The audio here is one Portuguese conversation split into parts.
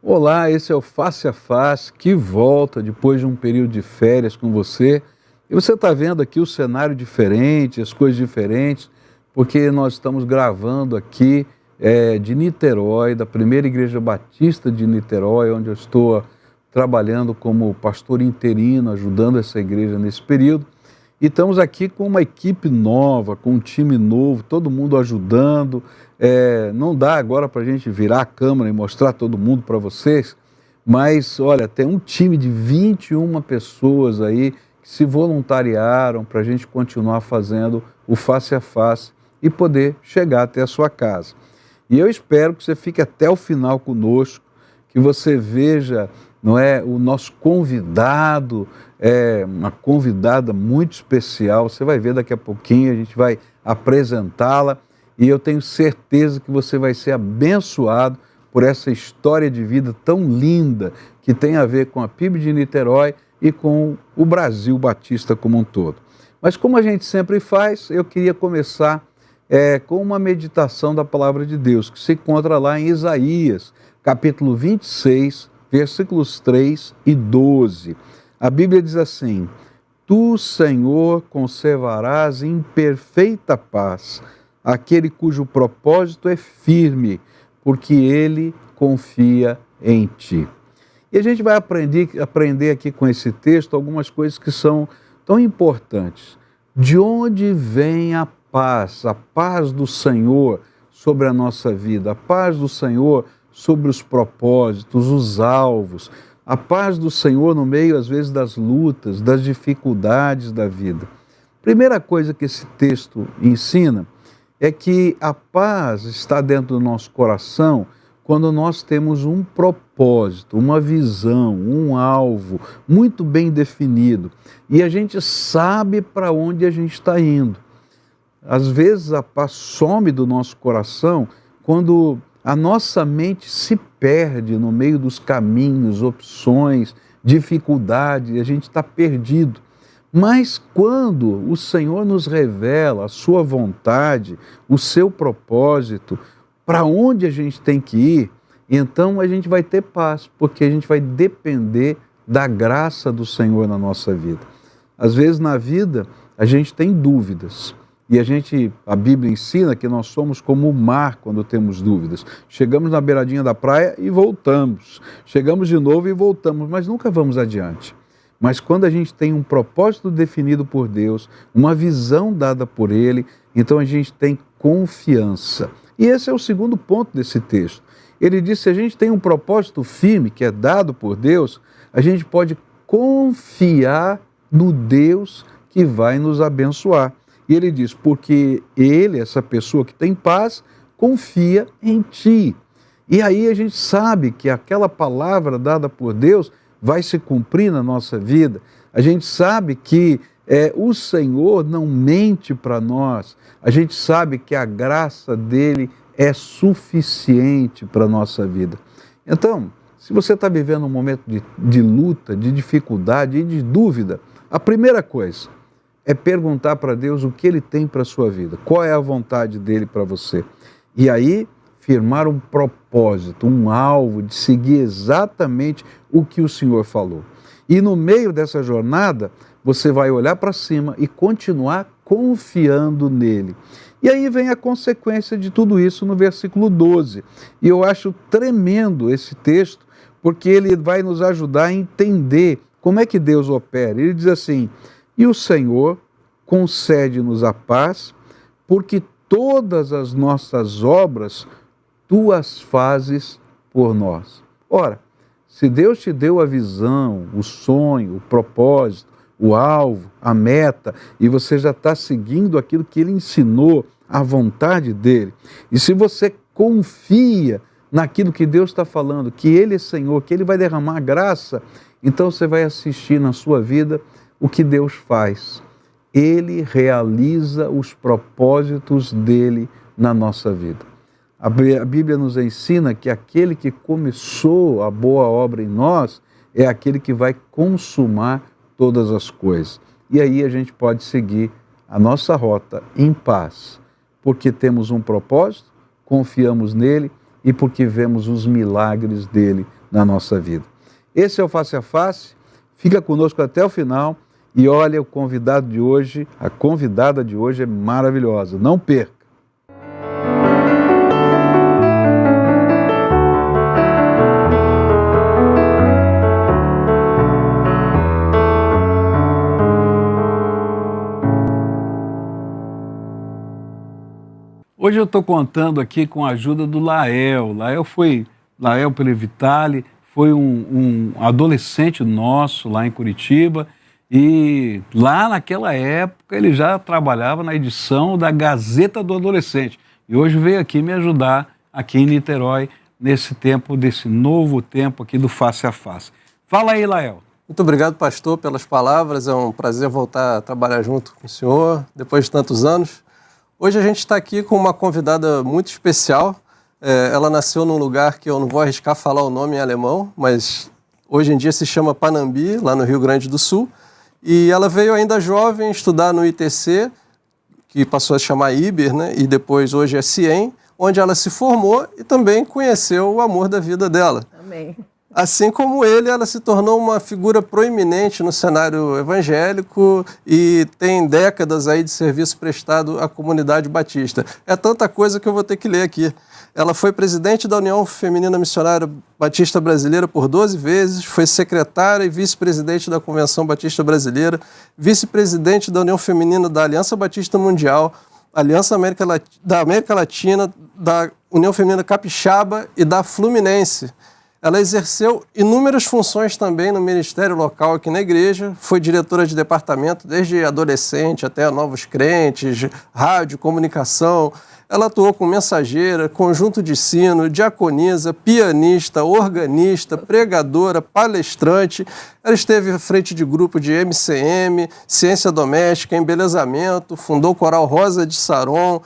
Olá, esse é o Face a Face, que volta depois de um período de férias com você. E você está vendo aqui o cenário diferente, as coisas diferentes, porque nós estamos gravando aqui de Niterói, da Primeira Igreja Batista de Niterói, onde eu estou trabalhando como pastor interino, ajudando essa igreja nesse período. E estamos aqui com uma equipe nova, com um time novo, todo mundo ajudando. Não dá agora para a gente virar a câmera e mostrar todo mundo para vocês, mas olha, tem um time de 21 pessoas aí que se voluntariaram para a gente continuar fazendo o Face a Face e poder chegar até a sua casa. E eu espero que você fique até o final conosco, que você veja, não é, o nosso convidado, uma convidada muito especial. Você vai ver daqui a pouquinho, a gente vai apresentá-la e eu tenho certeza que você vai ser abençoado por essa história de vida tão linda que tem a ver com a PIB de Niterói e com o Brasil Batista como um todo. Mas como a gente sempre faz, eu queria começar com uma meditação da Palavra de Deus, que se encontra lá em Isaías, capítulo 26, versículos 3 e 12. A Bíblia diz assim: Tu, Senhor, conservarás em perfeita paz aquele cujo propósito é firme, porque ele confia em ti. E a gente vai aprender aqui com esse texto algumas coisas que são tão importantes. De onde vem a paz do Senhor sobre a nossa vida, a paz do Senhor sobre os propósitos, os alvos, a paz do Senhor no meio, às vezes, das lutas, das dificuldades da vida. Primeira coisa que esse texto ensina é que a paz está dentro do nosso coração quando nós temos um propósito, uma visão, um alvo muito bem definido e a gente sabe para onde a gente está indo. Às vezes a paz some do nosso coração quando a nossa mente se perde no meio dos caminhos, opções, dificuldades, e a gente está perdido. Mas quando o Senhor nos revela a sua vontade, o seu propósito, para onde a gente tem que ir, então a gente vai ter paz, porque a gente vai depender da graça do Senhor na nossa vida. Às vezes na vida a gente tem dúvidas. E a Bíblia ensina que nós somos como o mar quando temos dúvidas. Chegamos na beiradinha da praia e voltamos. Chegamos de novo e voltamos, mas nunca vamos adiante. Mas quando a gente tem um propósito definido por Deus, uma visão dada por Ele, então a gente tem confiança. E esse é o segundo ponto desse texto. Ele diz que se a gente tem um propósito firme, que é dado por Deus, a gente pode confiar no Deus que vai nos abençoar. E ele diz, porque ele, essa pessoa que tem paz, confia em ti. E aí a gente sabe que aquela palavra dada por Deus vai se cumprir na nossa vida. A gente sabe que o Senhor não mente para nós. A gente sabe que a graça dele é suficiente para a nossa vida. Então, se você está vivendo um momento de luta, de dificuldade e de dúvida, a primeira coisa é perguntar para Deus o que Ele tem para a sua vida, qual é a vontade dEle para você. E aí, firmar um propósito, um alvo, de seguir exatamente o que o Senhor falou. E no meio dessa jornada, você vai olhar para cima e continuar confiando nele. E aí vem a consequência de tudo isso no versículo 12. E eu acho tremendo esse texto, porque ele vai nos ajudar a entender como é que Deus opera. Ele diz assim: e o Senhor concede-nos a paz, porque todas as nossas obras tu as fazes por nós. Ora, se Deus te deu a visão, o sonho, o propósito, o alvo, a meta, e você já está seguindo aquilo que Ele ensinou, a vontade dEle, e se você confia naquilo que Deus está falando, que Ele é Senhor, que Ele vai derramar graça, então você vai assistir na sua vida o que Deus faz. Ele realiza os propósitos dEle na nossa vida. A Bíblia nos ensina que aquele que começou a boa obra em nós é aquele que vai consumar todas as coisas. E aí a gente pode seguir a nossa rota em paz, porque temos um propósito, confiamos nele e porque vemos os milagres dele na nossa vida. Esse é o Face a Face, fica conosco até o final e olha, o convidado de hoje, a convidada de hoje é maravilhosa, não perca. Hoje eu estou contando aqui com a ajuda do Lael. Lael Pelevitali foi um adolescente nosso lá em Curitiba e lá naquela época ele já trabalhava na edição da Gazeta do Adolescente e hoje veio aqui me ajudar aqui em Niterói nesse tempo, desse novo tempo aqui do Face a Face. Fala aí, Lael. Muito obrigado, pastor, pelas palavras. É um prazer voltar a trabalhar junto com o senhor depois de tantos anos. Hoje a gente está aqui com uma convidada muito especial. Ela nasceu num lugar que eu não vou arriscar falar o nome em alemão, mas hoje em dia se chama Panambi, lá no Rio Grande do Sul. E ela veio ainda jovem estudar no ITC, que passou a chamar IBER, né? E depois hoje é CIEM, onde ela se formou e também conheceu o amor da vida dela. Amém. Assim como ele, ela se tornou uma figura proeminente no cenário evangélico e tem décadas aí de serviço prestado à comunidade batista. É tanta coisa que eu vou ter que ler aqui. Ela foi presidente da União Feminina Missionária Batista Brasileira por 12 vezes, foi secretária e vice-presidente da Convenção Batista Brasileira, vice-presidente da União Feminina da Aliança Batista Mundial, Aliança da América Latina, da União Feminina Capixaba e da Fluminense. Ela exerceu inúmeras funções também no ministério local aqui na igreja, foi diretora de departamento desde adolescente até novos crentes, rádio, comunicação. Ela atuou como mensageira, conjunto de sino, diaconisa, pianista, organista, pregadora, palestrante. Ela esteve à frente de grupo de MCM, ciência doméstica, embelezamento, fundou o Coral Rosa de Saron,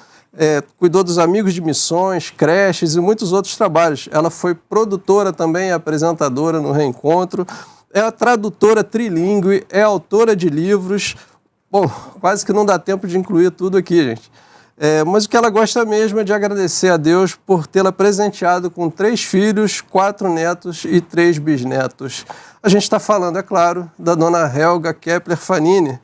cuidou dos amigos de missões, creches e muitos outros trabalhos. Ela foi produtora também e apresentadora no Reencontro, é a tradutora trilíngue, é autora de livros. Bom, quase que não dá tempo de incluir tudo aqui, gente. Mas o que ela gosta mesmo é de agradecer a Deus por tê-la presenteado com 3 filhos, 4 netos e 3 bisnetos. A gente está falando, é claro, da dona Helga Kepler Fanini,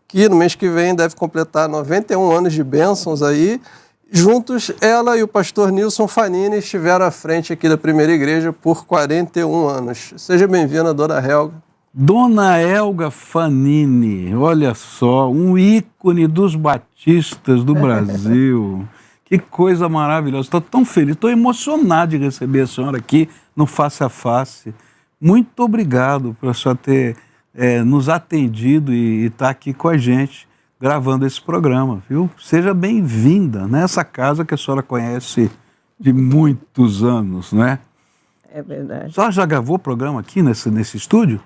que no mês que vem deve completar 91 anos de bênçãos aí. Juntos, ela e o pastor Nilson Fanini estiveram à frente aqui da Primeira Igreja por 41 anos. Seja bem-vinda, dona Helga. Dona Helga Fanini, olha só, um ícone dos batistas do Brasil. Que coisa maravilhosa. Estou tão feliz, estou emocionado de receber a senhora aqui no Face a Face. Muito obrigado por a senhora ter nos atendido e estar aqui com a gente, gravando esse programa, viu? Seja bem-vinda nessa casa que a senhora conhece de muitos anos, né? É verdade. A senhora já gravou programa aqui nesse estúdio?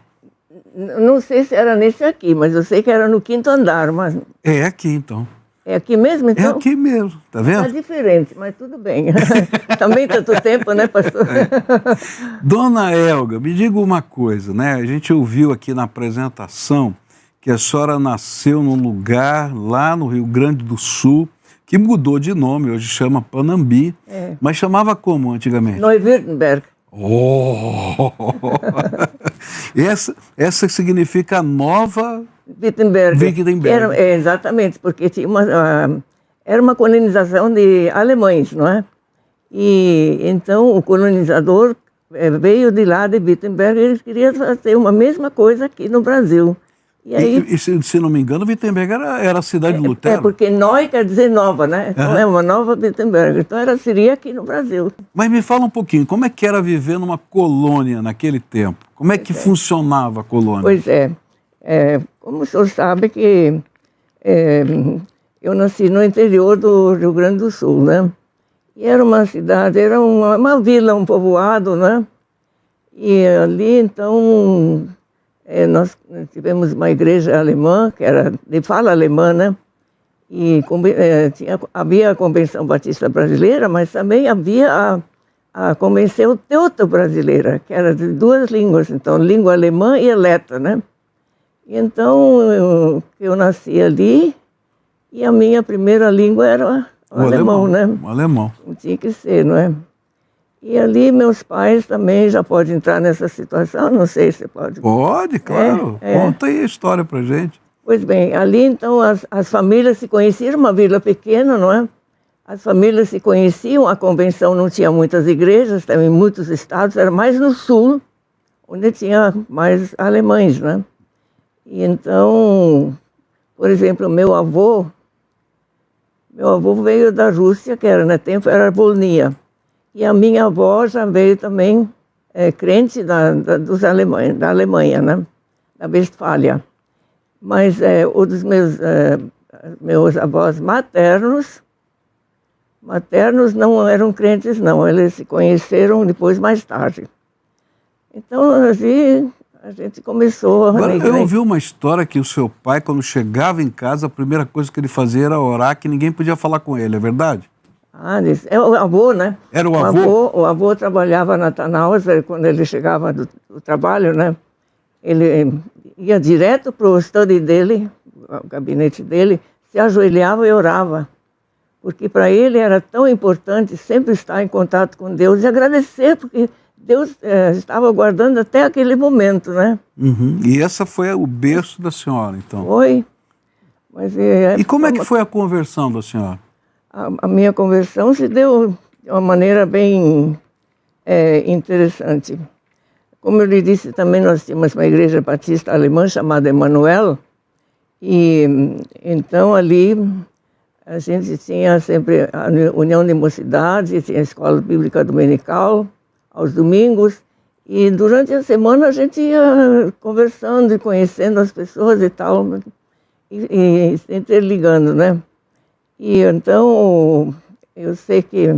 Não sei se era nesse aqui, mas eu sei que era no 5º andar. Mas... É aqui, então. É aqui mesmo, então? É aqui mesmo, tá vendo? É diferente, mas tudo bem. Também tanto tempo, né, pastor? Dona Helga, me diga uma coisa, né? A gente ouviu aqui na apresentação que a senhora nasceu num lugar lá no Rio Grande do Sul, que mudou de nome, hoje chama Panambi, mas chamava como antigamente? Neu-Württemberg. Oh! Essa significa Nova Wittenberg. Exatamente, porque tinha era uma colonização de alemães, não é? E então o colonizador veio de lá de Wittenberg e ele queria fazer uma mesma coisa aqui no Brasil. E aí, se não me engano, Wittenberg era a cidade de Lutero. Porque Neu quer dizer nova, né? Então é uma nova Wittenberg. Então seria aqui no Brasil. Mas me fala um pouquinho, como é que era viver numa colônia naquele tempo? Como é que funcionava a colônia? Pois é. Como o senhor sabe que eu nasci no interior do Rio Grande do Sul, né? E era uma cidade, era uma vila, um povoado, né? E ali, então... nós tivemos uma igreja alemã, que era de fala alemã, né? E havia a Convenção Batista Brasileira, mas também havia a Convenção Teuto-Brasileira, que era de 2 línguas, então, língua alemã e eleta, né? E então, eu nasci ali, e a minha primeira língua era o alemão, né? O alemão. Tinha que ser, não é? E ali meus pais também já podem entrar nessa situação, não sei se pode. Pode, claro. Conta aí a história pra gente. Pois bem, ali então as famílias se conheciam, uma vila pequena, não é? As famílias se conheciam, a convenção não tinha muitas igrejas, também muitos estados, era mais no sul, onde tinha mais alemães, né? E então, por exemplo, meu avô veio da Rússia, que era, no tempo era Volnia. E a minha avó já veio também crente dos alemães, da Alemanha, né? Da Westfália. Mas um dos meus avós maternos não eram crentes, não. Eles se conheceram depois, mais tarde. Então, assim, a gente começou... Agora, eu ouvi uma história que o seu pai, quando chegava em casa, a primeira coisa que ele fazia era orar, que ninguém podia falar com ele, é verdade? É o avô, né? Era o avô? O avô trabalhava na Tannhauser, quando ele chegava do trabalho, né? Ele ia direto para o study dele, o gabinete dele, se ajoelhava e orava. Porque para ele era tão importante sempre estar em contato com Deus e agradecer, porque Deus estava guardando até aquele momento, né? Uhum. E essa foi o berço da senhora, então? Foi. Mas, e como é que foi a conversão da senhora? A minha conversão se deu de uma maneira bem interessante. Como eu lhe disse, também nós tínhamos uma igreja batista alemã chamada Emanuel, e então ali a gente tinha sempre a União de Mocidades, tinha a escola bíblica dominical, aos domingos, e durante a semana a gente ia conversando e conhecendo as pessoas e tal, e se interligando, né? E então, eu sei que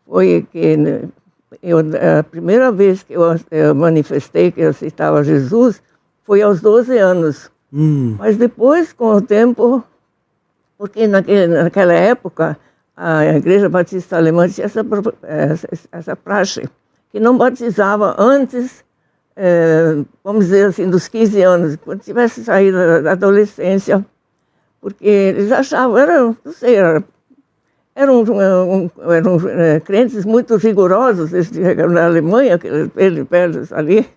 foi que a primeira vez que eu manifestei que eu aceitava Jesus foi aos 12 anos. Mas depois, com o tempo, porque naquela época a Igreja Batista Alemã tinha essa praxe, que não batizava antes, vamos dizer assim, dos 15 anos, quando tivesse saído da adolescência, porque eles achavam, eram crentes muito rigorosos, eles chegaram na Alemanha, aqueles velhos ali,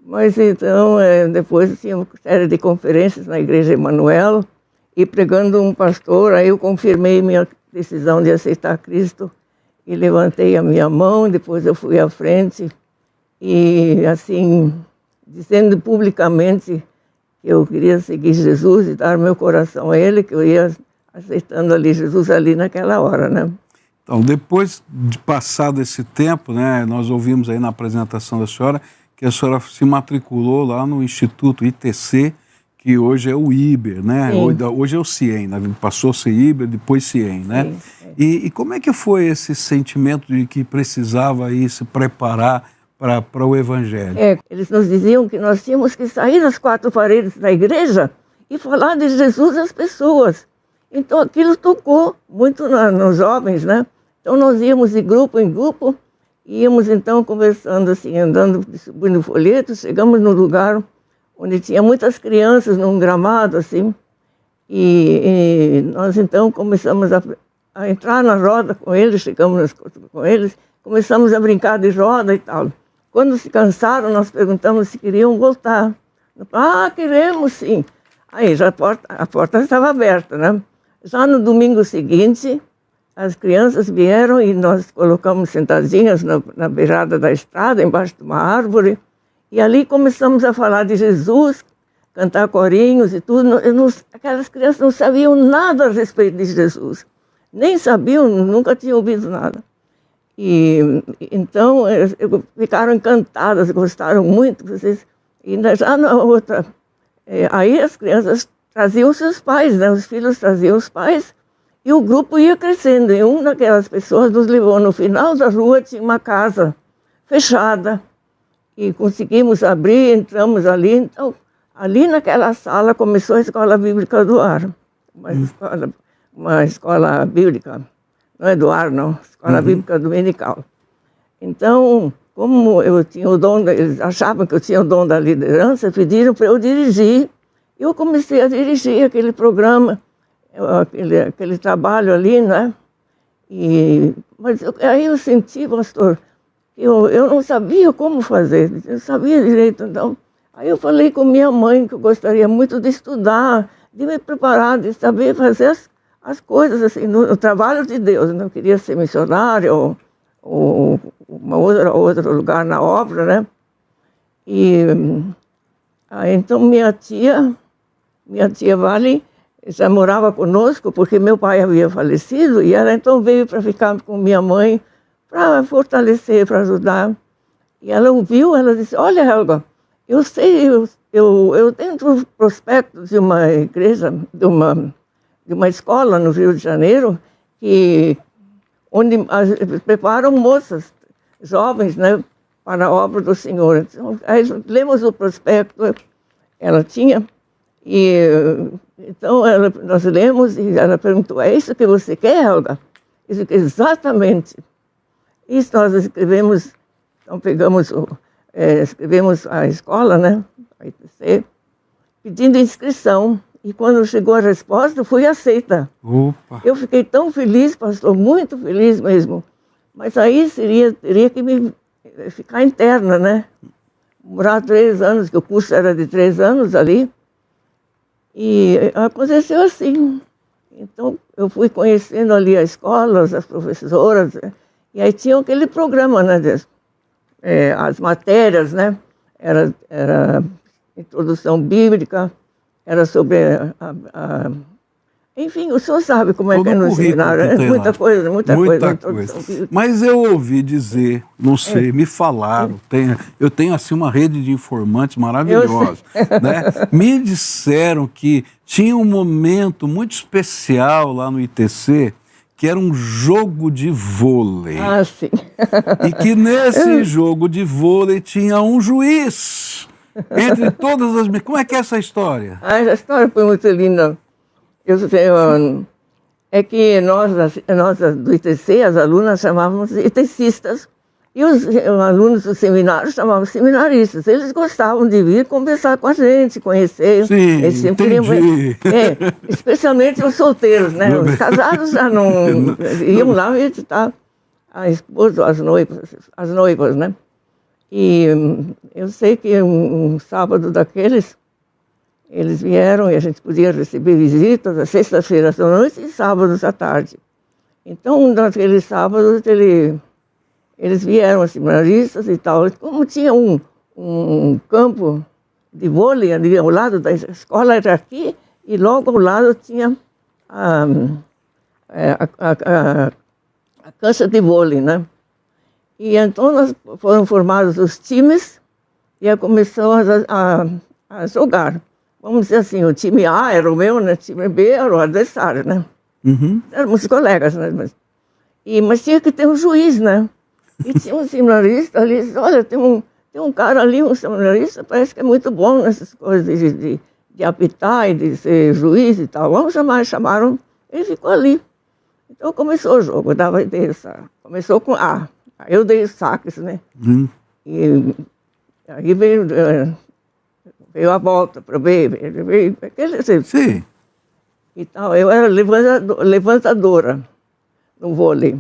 mas então depois tinha uma série de conferências na Igreja Emanuel, e pregando um pastor, aí eu confirmei minha decisão de aceitar Cristo, e levantei a minha mão, depois eu fui à frente, e assim, dizendo publicamente que eu queria seguir Jesus e dar meu coração a Ele, que eu ia aceitando ali Jesus ali naquela hora, né? Então, depois de passado esse tempo, né, nós ouvimos aí na apresentação da senhora que a senhora se matriculou lá no Instituto ITC, que hoje é o IBER, né? Hoje é o CIEM, né? Passou a ser IBER, depois CIEM, né? E como é que foi esse sentimento de que precisava aí se preparar para o Evangelho? Eles nos diziam que nós tínhamos que sair das quatro paredes da igreja e falar de Jesus às pessoas. Então aquilo tocou muito nos jovens, né? Então nós íamos de grupo em grupo, íamos então conversando assim, andando, distribuindo folhetos, chegamos num lugar onde tinha muitas crianças num gramado assim, e nós então começamos a entrar na roda com eles, chegamos com eles, começamos a brincar de roda e tal. Quando se cansaram, nós perguntamos se queriam voltar. Queremos sim. Aí já a porta estava aberta, né? Já no domingo seguinte, as crianças vieram e nós colocamos sentadinhas na beirada da estrada, embaixo de uma árvore, e ali começamos a falar de Jesus, cantar corinhos e tudo. Aquelas crianças não sabiam nada a respeito de Jesus. Nem sabiam, nunca tinham ouvido nada. E então ficaram encantadas, gostaram muito. E já na outra, aí as crianças traziam seus pais, né? Os filhos traziam os pais, e o grupo ia crescendo. E uma daquelas pessoas nos levou no final da rua, tinha uma casa fechada, e conseguimos abrir, entramos ali. Então, ali naquela sala começou a Escola Bíblica do Ar, uma escola bíblica. Não é do ar, não. Escola Bíblica Dominical. Então, como eu tinha o dom, eles achavam que eu tinha o dom da liderança, pediram para eu dirigir. Eu comecei a dirigir aquele programa, aquele trabalho ali, né? E Mas aí eu senti, pastor, que eu não sabia como fazer, eu sabia direito, então. Aí eu falei com minha mãe que eu gostaria muito de estudar, de me preparar, de saber fazer as coisas assim, no trabalho de Deus. Eu não queria ser missionário ou outro lugar na obra, né? E aí, então minha tia Vale, já morava conosco, porque meu pai havia falecido, e ela então veio para ficar com minha mãe, para fortalecer, para ajudar. E ela ouviu, ela disse, olha, Helga, eu sei, eu tenho um prospecto de uma igreja, de uma escola no Rio de Janeiro, onde preparam moças jovens, né, para a obra do Senhor. Então, aí lemos o prospecto, ela tinha, e então nós lemos e ela perguntou, é isso que você quer, Helga? Eu disse, exatamente. Isso nós escrevemos, então escrevemos a escola, né, a ITC, pedindo inscrição. E quando chegou a resposta, fui aceita. Opa. Eu fiquei tão feliz, pastor, muito feliz mesmo. Mas aí teria que ficar interna, né? Morar 3 anos, que o curso era de 3 anos ali. E aconteceu assim. Então, eu fui conhecendo ali a escola, as professoras, né? E aí tinha aquele programa, né? As matérias, né? Era introdução bíblica, era sobre enfim, o senhor sabe como é que é no seminário, né? Muita coisa. Mas eu ouvi dizer, não sei, me falaram, eu tenho assim uma rede de informantes maravilhosa, né? Me disseram que tinha um momento muito especial lá no ITC, que era um jogo de vôlei. Ah, sim. E que nesse jogo de vôlei tinha um juiz. Entre todas as... Como é que é essa história? Essa história foi muito linda. É que nós do ITC, as alunas chamávamos de ITCistas, e os alunos do seminário chamavam seminaristas. Eles gostavam de vir conversar com a gente, conhecer. Sim, eles entendi. Especialmente os solteiros, né? Os casados já não iam lá visitar a esposa, as noivas, né? E eu sei que um sábado daqueles, eles vieram e a gente podia receber visitas às sextas-feiras à noite e sábados à tarde. Então, naqueles sábados, eles vieram, as seminaristas e tal. Como tinha um campo de vôlei ali ao lado da escola, era aqui, e logo ao lado tinha a cancha de vôlei, né? E então nós foram formados os times e aí começou a jogar. Vamos dizer assim, o time A era o meu, né? O time B era o adversário, né? Uhum. Éramos colegas, né? Mas tinha que ter um juiz, né? E tinha um seminarista ali, disse, olha, tem um cara ali, um seminarista, parece que é muito bom nessas coisas de apitar e de ser juiz e tal. Vamos chamar, chamaram, ele ficou ali. Então começou o jogo, eu dava ideia, começou com A. Aí eu dei os saques, né? E aí veio a volta para o B, veio aquele assim. Sim. E tal. Eu era levantadora no vôlei.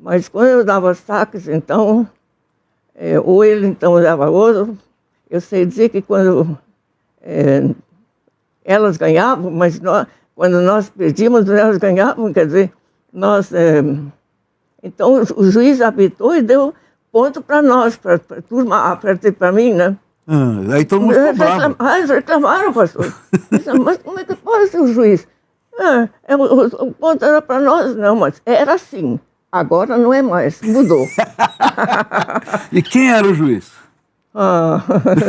Mas quando eu dava saques, então, ou ele então dava outro, eu sei dizer que quando elas ganhavam, mas quando nós perdíamos, elas ganhavam, quer dizer, nós... Então, o juiz apitou e deu ponto para nós, para a turma A, para mim, né? Aí todo mundo ficou bravo. Eles reclamaram, pastor. Mas como é que pode ser o juiz? O ponto era para nós, não, mas era assim. Agora não é mais, mudou. E quem era o juiz?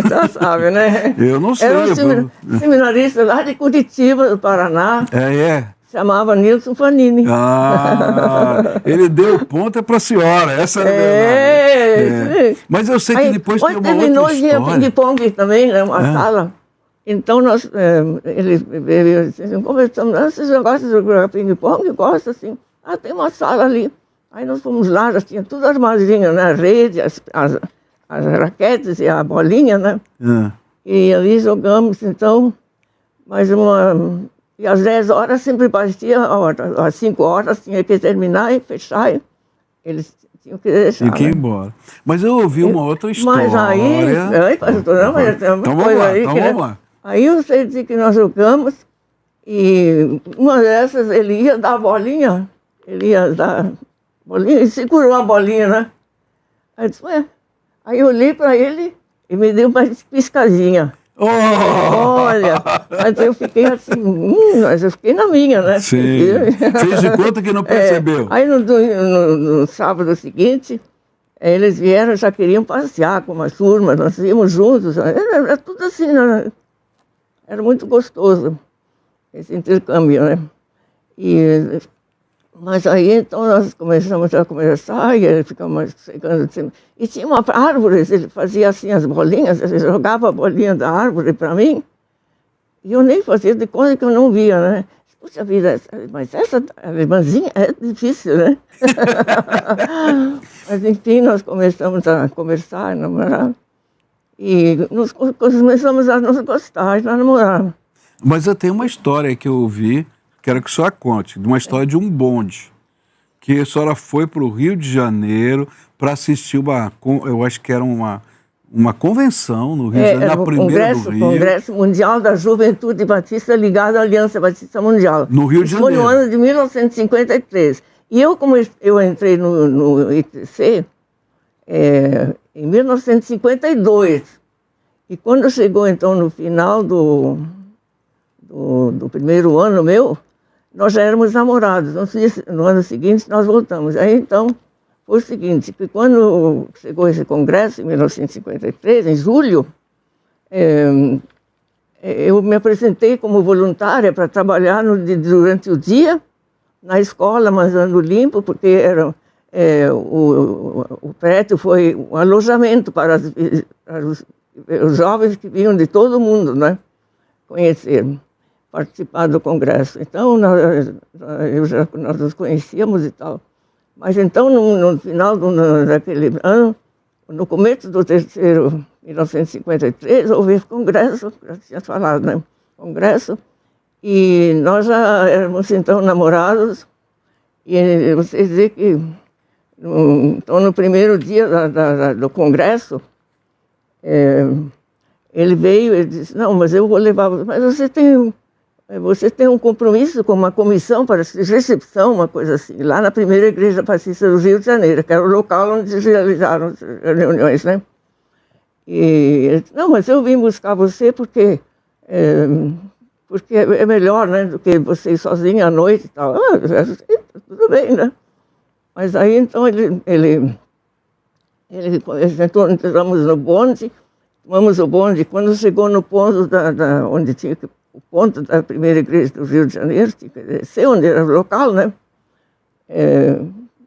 Já sabe, né? Eu não sei. Era um seminarista lá de Curitiba, do Paraná. Chamava Nilson Fanini. Ele deu ponta para a senhora, essa era a verdade. Mas eu sei que depois tem uma outra história. Tinha ping-pong também, né, uma sala. Então, ele veio assim, conversamos, vocês gostam de jogar ping-pong? Gosto, assim. Tem uma sala ali. Aí nós fomos lá, já tinha tudo armadinho, né, a rede, as raquetes e a bolinha, né? E ali jogamos, então, e às 10 horas sempre batia a hora, às 5 horas tinha que terminar e fechar. Eles tinham que deixar. Tinha que ir né? embora. Mas eu ouvi uma outra história. Mas aí, pastor, não, mas tem uma Então vamos coisa lá, aí então que, né? vamos lá. Aí eu sei dizer que nós jogamos e uma dessas ele ia dar a bolinha, ele ia dar a bolinha e segurou a bolinha, né? Aí eu disse, ué. Aí eu olhei para ele e me deu uma piscadinha. Oh! Olha, mas eu fiquei assim, mas eu fiquei na minha, né? Sim. Fez de conta que não percebeu. Aí no sábado seguinte, eles vieram, já queriam passear com uma turma, nós íamos juntos. Era tudo assim, né? Era muito gostoso esse intercâmbio, né? Mas aí então nós começamos a conversar e ele ficava chegando assim. E tinha uma árvore, ele fazia assim as bolinhas, ele jogava a bolinha da árvore para mim. E eu nem fazia de conta que eu não via, né? Puxa vida, mas essa alemãzinha é difícil, né? Mas enfim, nós começamos a conversar, a namorar. E nós começamos a nos gostar, a namorar. Mas eu tenho uma história que eu ouvi, quero que a senhora conte, de uma história de um bonde, que a senhora foi para o Rio de Janeiro para assistir eu acho que era uma convenção no Rio de Janeiro, na primeira do Rio. Congresso Mundial da Juventude Batista ligado à Aliança Batista Mundial. No Rio de Janeiro. Foi no ano de 1953. E eu, como eu entrei no ITC em 1952, e quando chegou então no final do primeiro ano meu, nós já éramos namorados. No ano seguinte nós voltamos. Aí então foi o seguinte, que quando chegou esse congresso, em 1953, em julho, eu me apresentei como voluntária para trabalhar durante o dia na escola, Manzano Limpo, porque o prédio foi um alojamento para os jovens que vinham de todo o mundo, né, conhecer, participar do congresso. Então, nós nos conhecíamos e tal. Mas então, no final daquele ano, no começo do terceiro, 1953, houve congresso, já tinha falado, né? Congresso, e nós já éramos então namorados, e vocês dizem que então, no primeiro dia do congresso, ele veio e disse, não, mas eu vou levar você, mas você tem um compromisso com uma comissão para recepção, uma coisa assim, lá na primeira igreja batista do Rio de Janeiro, que era o local onde se realizaram as reuniões, né? E ele disse, não, mas eu vim buscar você porque é melhor, né, do que você ir sozinha à noite e tal. Tudo bem, né? Mas aí então entramos no bonde, tomamos o bonde, quando chegou no ponto onde tinha o ponto da primeira igreja do Rio de Janeiro, tinha que descer, onde era o local, né?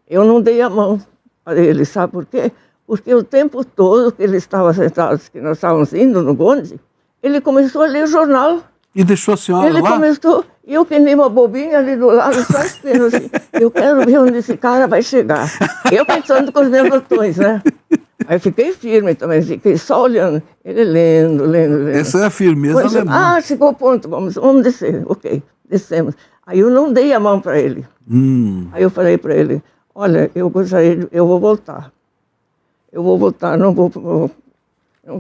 Eu não dei a mão para ele, sabe por quê? Porque o tempo todo que ele estava sentado, que nós estávamos indo no bonde, ele começou a ler o jornal. E deixou a senhora lá? Ele começou, e eu que nem uma bobinha ali do lado, só esperando assim, eu quero ver onde esse cara vai chegar. Eu pensando com os meus botões, né? Aí fiquei firme também, fiquei só olhando, ele lendo. Essa é a firmeza alemã. Chegou o ponto, vamos descer. Ok, descemos. Aí eu não dei a mão para ele. Aí eu falei para ele, olha, eu vou voltar. Eu vou voltar, não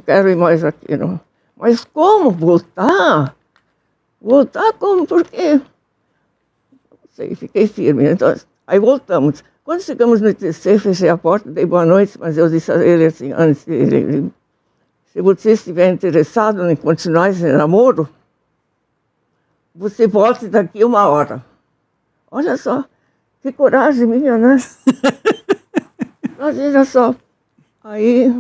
quero ir mais aqui, não. Mas como voltar? Voltar como? Por quê? Não sei, fiquei firme. Então, aí voltamos. Quando chegamos no ITC, fechei a porta, dei boa noite, mas eu disse a ele assim, antes, se você estiver interessado em continuar esse namoro, você volte daqui 1 hora. Olha só, que coragem minha, né? Imagina só. Aí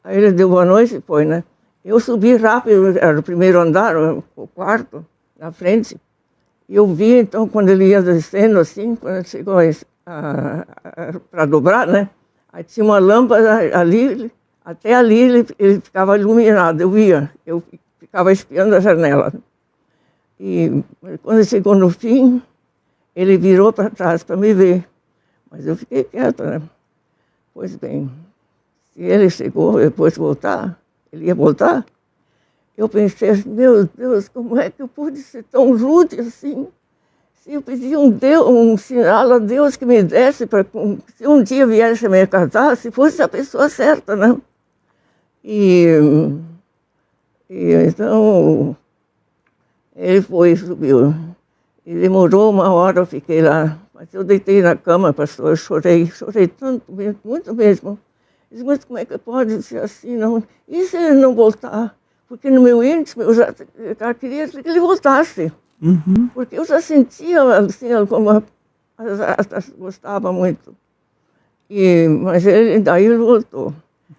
ele deu boa noite e foi, né? Eu subi rápido, era o primeiro andar, o quarto, na frente. E eu vi, então, quando ele ia descendo assim, quando ele chegou para dobrar, né? Aí tinha uma lâmpada ali, até ali ele ficava iluminado, eu via. Eu ficava espiando a janela. E quando ele chegou no fim, ele virou para trás para me ver. Mas eu fiquei quieta, né? Pois bem, se ele chegou depois de voltar, ele ia voltar, eu pensei assim, meu Deus, como é que eu pude ser tão rude assim? se eu pedi um sinal a Deus que me desse, se um dia viesse a me casar, se fosse a pessoa certa, né? E então, ele subiu. E demorou uma hora, eu fiquei lá. Mas eu deitei na cama, pastor, eu chorei tanto, muito mesmo. Eu disse, mas como é que pode ser assim? Não? E se ele não voltar? Porque no meu íntimo, eu já queria que ele voltasse. Uhum. Porque eu já sentia, assim, como gostava muito. Mas daí ele voltou.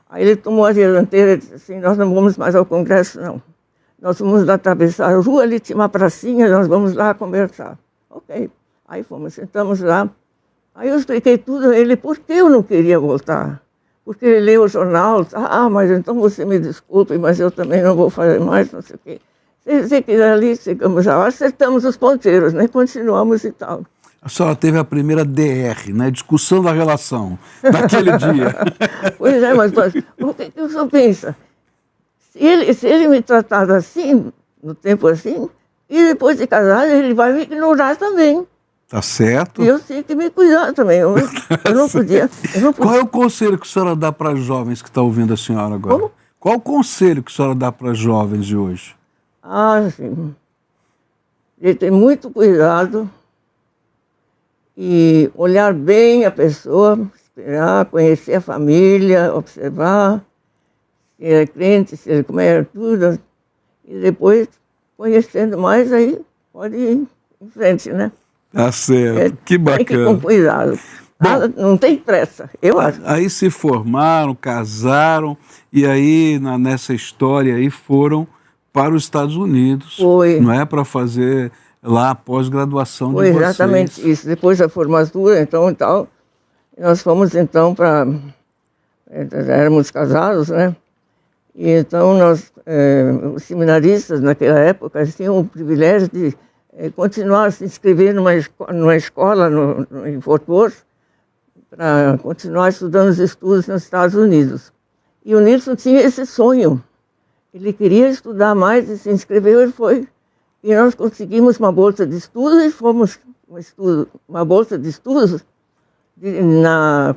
Aí ele tomou a dianteira e disse assim, nós não vamos mais ao congresso, não. Nós vamos atravessar a rua, ali tinha uma pracinha, nós vamos lá conversar. Ok. Aí fomos, sentamos lá. Aí eu expliquei tudo a ele por que eu não queria voltar. Porque ele leu o jornal, mas então você me desculpe, mas eu também não vou fazer mais, não sei o quê. Sei que ali chegamos lá, acertamos os ponteiros, né? Continuamos e tal. A senhora teve a primeira DR, né? Discussão da relação, naquele dia. Pois é, mas o que o senhor pensa? Se ele me tratar assim, no tempo assim, e depois de casar, ele vai me ignorar também. Tá certo. E eu tinha que me cuidar também. Eu não podia. Qual é o conselho que a senhora dá para os jovens que estão ouvindo a senhora agora? Como? Qual o conselho que a senhora dá para os jovens de hoje? Sim. Ele tem muito cuidado e olhar bem a pessoa, esperar, conhecer a família, observar se ele é crente, se ele como é tudo. E depois, conhecendo mais, aí pode ir em frente, né? Tá certo, que bacana. Tem que ir com cuidado. Não tem pressa, eu acho. Aí se formaram, casaram, e aí nessa história aí foram para os Estados Unidos. Foi. Não é? Para fazer lá a pós-graduação de vocês. Foi exatamente isso. Depois da formatura, então, e tal, nós fomos então para... Já éramos casados, né? E então os seminaristas naquela época tinham o privilégio de continuar a se inscrever numa escola em Fort Worth para continuar estudando os estudos nos Estados Unidos. E o Nilson tinha esse sonho. Ele queria estudar mais e se inscreveu, ele foi. E nós conseguimos uma bolsa de estudos e fomos uma bolsa de estudos na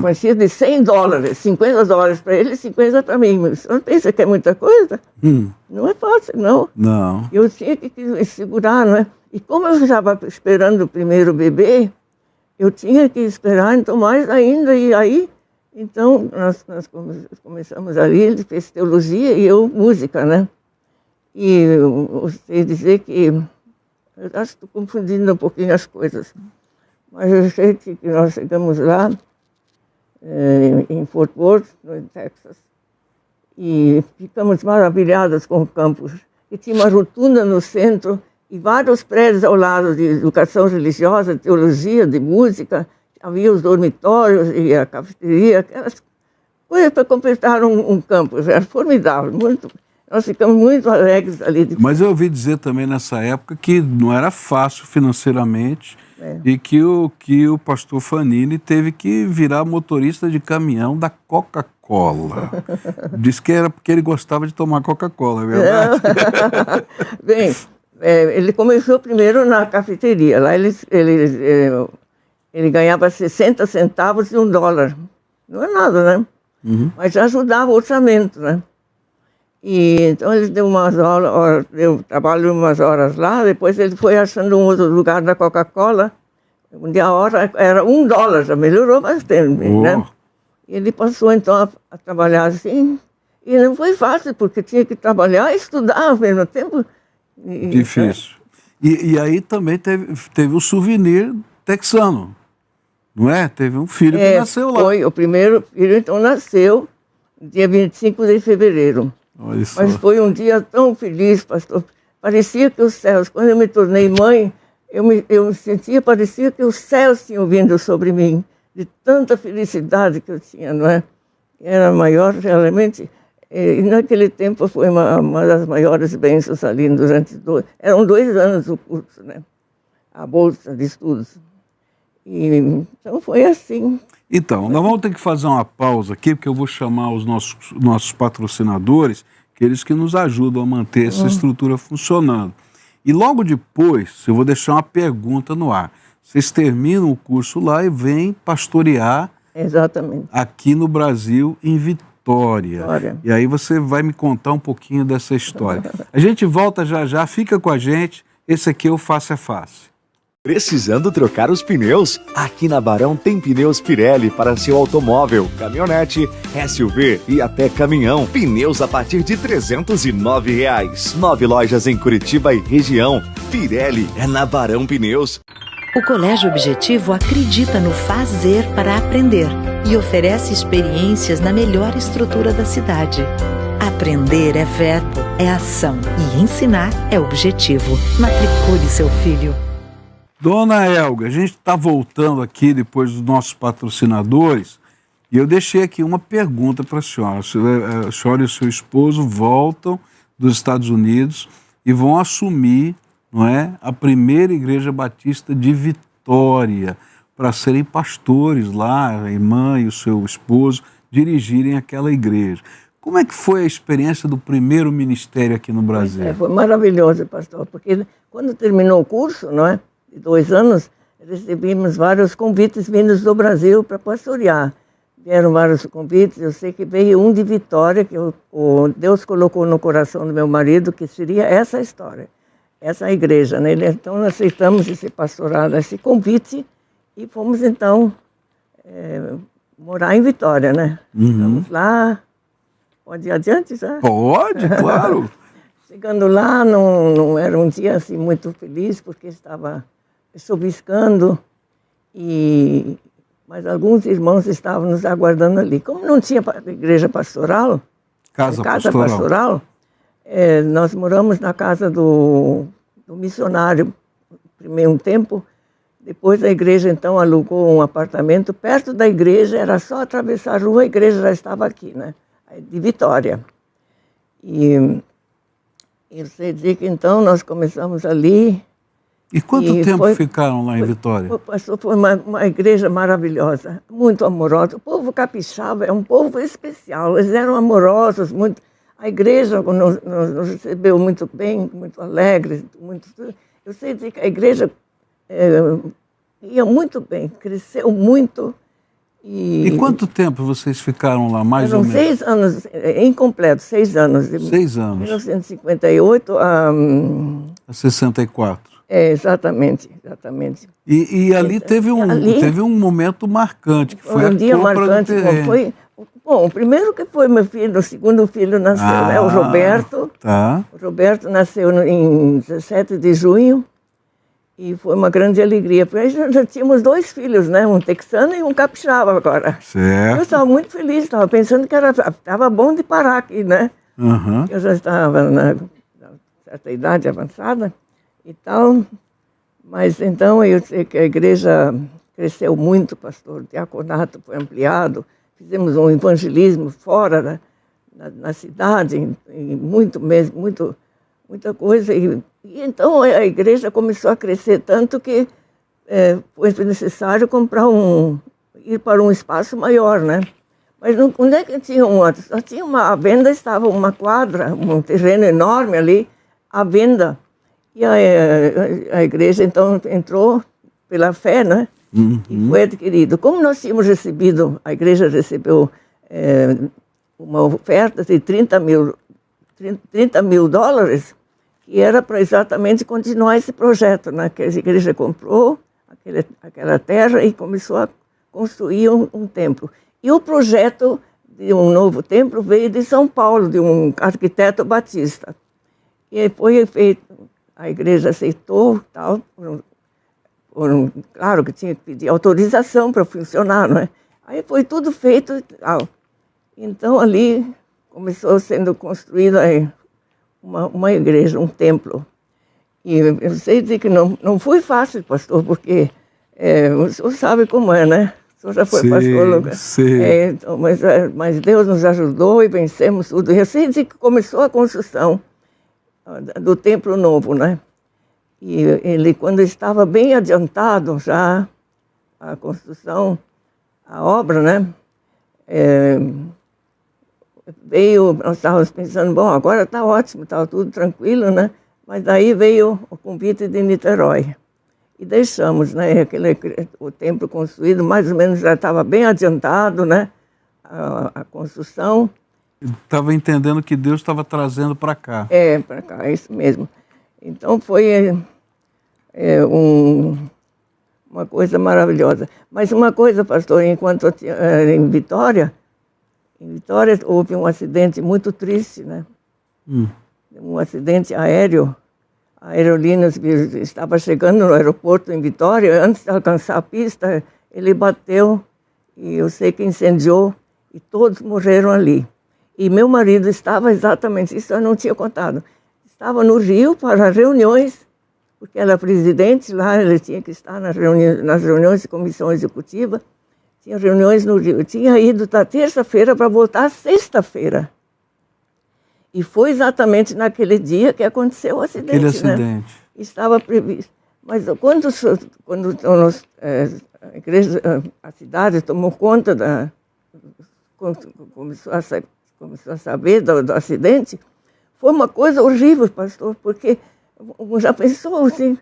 quantia de $100, $50 para ele e 50 para mim. Mas você não pensa que é muita coisa? Não é fácil, não. Não. Eu tinha que segurar, não é? E como eu estava esperando o primeiro bebê, eu tinha que esperar, então mais ainda, e aí, então nós começamos ali, ele fez teologia e eu música, né? E eu sei dizer que, eu acho que estou confundindo um pouquinho as coisas, mas eu sei que nós chegamos lá, em Fort Worth, no Texas, e ficamos maravilhadas com o campus. E tinha uma rotunda no centro e vários prédios ao lado de educação religiosa, de teologia, de música. Havia os dormitórios e a cafeteria, aquelas coisas para completar um campus. Era formidável, muito. Nós ficamos muito alegres ali. Mas eu ouvi dizer também nessa época que não era fácil financeiramente e que o pastor Fanini teve que virar motorista de caminhão da Coca-Cola. Diz que era porque ele gostava de tomar Coca-Cola, é verdade? Bem, ele começou primeiro na cafeteria. Lá ele ganhava 60 centavos e $1. Não é nada, né? Uhum. Mas já ajudava o orçamento, né? E então ele deu deu trabalho umas horas lá, depois ele foi achando um outro lugar da Coca-Cola, onde a hora era $1, já melhorou bastante, né? E ele passou então a trabalhar assim, e não foi fácil, porque tinha que trabalhar e estudar ao mesmo tempo. Difícil. E aí também teve o souvenir texano, não é? Teve um filho que nasceu lá. Foi, o primeiro filho então nasceu dia 25 de fevereiro. Mas foi um dia tão feliz, pastor. Parecia que os céus, quando eu me tornei mãe, eu sentia, parecia que os céus tinham vindo sobre mim, de tanta felicidade que eu tinha, não é? Era maior, realmente. E naquele tempo foi uma das maiores bênçãos ali durante eram 2 anos o curso, né? A bolsa de estudos. E então foi assim. Então, nós vamos ter que fazer uma pausa aqui, porque eu vou chamar os nossos patrocinadores, aqueles que nos ajudam a manter essa estrutura funcionando. E logo depois, eu vou deixar uma pergunta no ar. Vocês terminam o curso lá e vêm pastorear Exatamente. aqui no Brasil, em Vitória. Olha. E aí você vai me contar um pouquinho dessa história. A gente volta já já, fica com a gente. Esse aqui é o Face a Face. Precisando trocar os pneus? Aqui na Barão tem pneus Pirelli para seu automóvel, caminhonete, SUV e até caminhão. Pneus a partir de R$ 309. 9 lojas em Curitiba e região. Pirelli é na Barão Pneus. O Colégio Objetivo acredita no fazer para aprender e oferece experiências na melhor estrutura da cidade. Aprender é verbo, é ação e ensinar é objetivo. Matricule seu filho. Dona Elga, a gente está voltando aqui depois dos nossos patrocinadores e eu deixei aqui uma pergunta para a senhora. A senhora e o seu esposo voltam dos Estados Unidos e vão assumir, não é, a primeira igreja batista de Vitória para serem pastores lá, a irmã e o seu esposo dirigirem aquela igreja. Como é que foi a experiência do primeiro ministério aqui no Brasil? Foi maravilhoso, pastor, porque quando terminou o curso, não é, de 2 anos, recebemos vários convites vindos do Brasil para pastorear. Vieram vários convites, eu sei que veio um de Vitória, que Deus colocou no coração do meu marido, que seria essa história, essa igreja, né? Então nós aceitamos esse pastorado, esse convite, e fomos então morar em Vitória, né? Estamos lá, pode ir adiante já? Pode, claro. Chegando lá, não era um dia assim muito feliz, porque estava chuviscando, mas alguns irmãos estavam nos aguardando ali. Como não tinha igreja pastoral, casa pastoral, nós moramos na casa do missionário primeiro um tempo. Depois a igreja então alugou um apartamento perto da igreja, era só atravessar a rua, a igreja já estava aqui, né? De Vitória. E eu sei dizer que então nós começamos ali. E quanto tempo ficaram lá em Vitória? Foi uma igreja maravilhosa, muito amorosa. O povo capixaba é um povo especial, eles eram amorosos, muito. A igreja nos recebeu muito bem, muito alegre. Eu sei dizer que a igreja ia muito bem, cresceu muito. E quanto tempo vocês ficaram lá, mais ou menos? 6 anos, incompleto, 6 anos. 6 anos. 1958 a 64. Exatamente. E ali teve um momento marcante, que foi um dia marcante. Bom, o primeiro que foi meu filho, o segundo filho nasceu, né, o Roberto. Tá. O Roberto nasceu em 17 de junho e foi uma grande alegria, porque já tínhamos 2 filhos, né, um texano e um capixaba agora. Certo. Eu estava muito feliz, estava pensando que estava bom de parar aqui, né? Uhum. Eu já estava na certa idade avançada e tal, mas então eu sei que a igreja cresceu muito, pastor, o diaconato foi ampliado, fizemos um evangelismo fora na cidade, muita coisa, e então a igreja começou a crescer tanto que foi necessário ir para um espaço maior, né? Mas onde é que tinha só tinha à venda estava uma quadra, um terreno enorme ali, à venda. E a igreja, então, entrou pela fé, né? Uhum. E foi adquirido. Como nós tínhamos recebido, a igreja recebeu uma oferta de $30 mil, que era para exatamente continuar esse projeto, né? Que a igreja comprou aquela terra e começou a construir um templo. E o projeto de um novo templo veio de São Paulo, de um arquiteto batista. E foi feito. A igreja aceitou, tal, claro que tinha que pedir autorização para funcionar, não é? Aí foi tudo feito e tal. Então ali começou sendo construída uma igreja, um templo. E eu sei dizer que não foi fácil, pastor, porque o senhor sabe como é, né? O senhor já foi pastor. Sim. Então, mas Deus nos ajudou e vencemos tudo. Eu sei dizer que começou a construção do Templo Novo, né? E ele, quando estava bem adiantado já a construção, a obra, né? Nós estávamos pensando, bom, agora está ótimo, está tudo tranquilo, né? Mas daí veio o convite de Niterói. E deixamos, né? O templo construído, mais ou menos já estava bem adiantado, né? A construção. Estava entendendo que Deus estava trazendo para cá. Para cá, é isso mesmo. Então foi uma coisa maravilhosa. Mas uma coisa, pastor, enquanto eu era em Vitória houve um acidente muito triste, né? Um acidente aéreo. A aerolínea estava chegando no aeroporto em Vitória, antes de alcançar a pista, ele bateu e eu sei que incendiou e todos morreram ali. E meu marido estava exatamente, isso eu não tinha contado, estava no Rio para reuniões, porque era presidente lá, ele tinha que estar nas reuniões de comissão executiva, tinha reuniões no Rio. Eu tinha ido da terça-feira para voltar sexta-feira. E foi exatamente naquele dia que aconteceu o acidente. Aquele acidente. Né? Estava previsto. Mas quando a igreja, a cidade tomou conta começou a saber do acidente, foi uma coisa horrível, pastor, porque já pensou assim,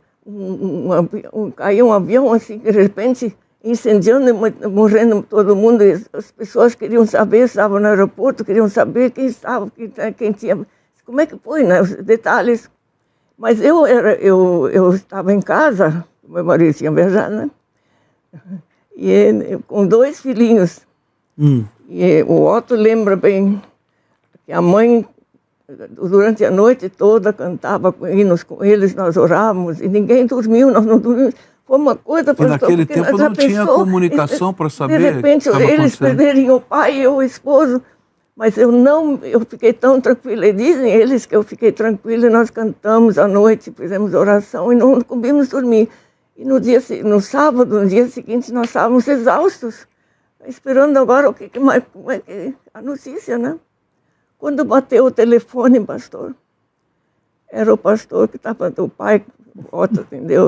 caiu um avião assim, de repente, incendiando e morrendo todo mundo, e as pessoas queriam saber, estavam no aeroporto, queriam saber quem estava, quem tinha, como é que foi, né, os detalhes. Mas eu estava em casa, meu marido tinha viajado, né, e com 2 filhinhos. E o Otto lembra bem que a mãe, durante a noite toda, cantava hinos com eles, nós orávamos, e ninguém dormiu, nós não dormimos. Foi uma coisa... E naquele tempo não tinha comunicação para saber. De repente, eles perderem o pai e o esposo, mas eu fiquei tão tranquila. E dizem eles que eu fiquei tranquila, e nós cantamos à noite, fizemos oração e não conseguimos dormir. E no sábado, no dia seguinte, nós estávamos exaustos, esperando agora como é que a notícia, né? Quando bateu o telefone, pastor, era o pastor que estava, o pai, o Otto, entendeu?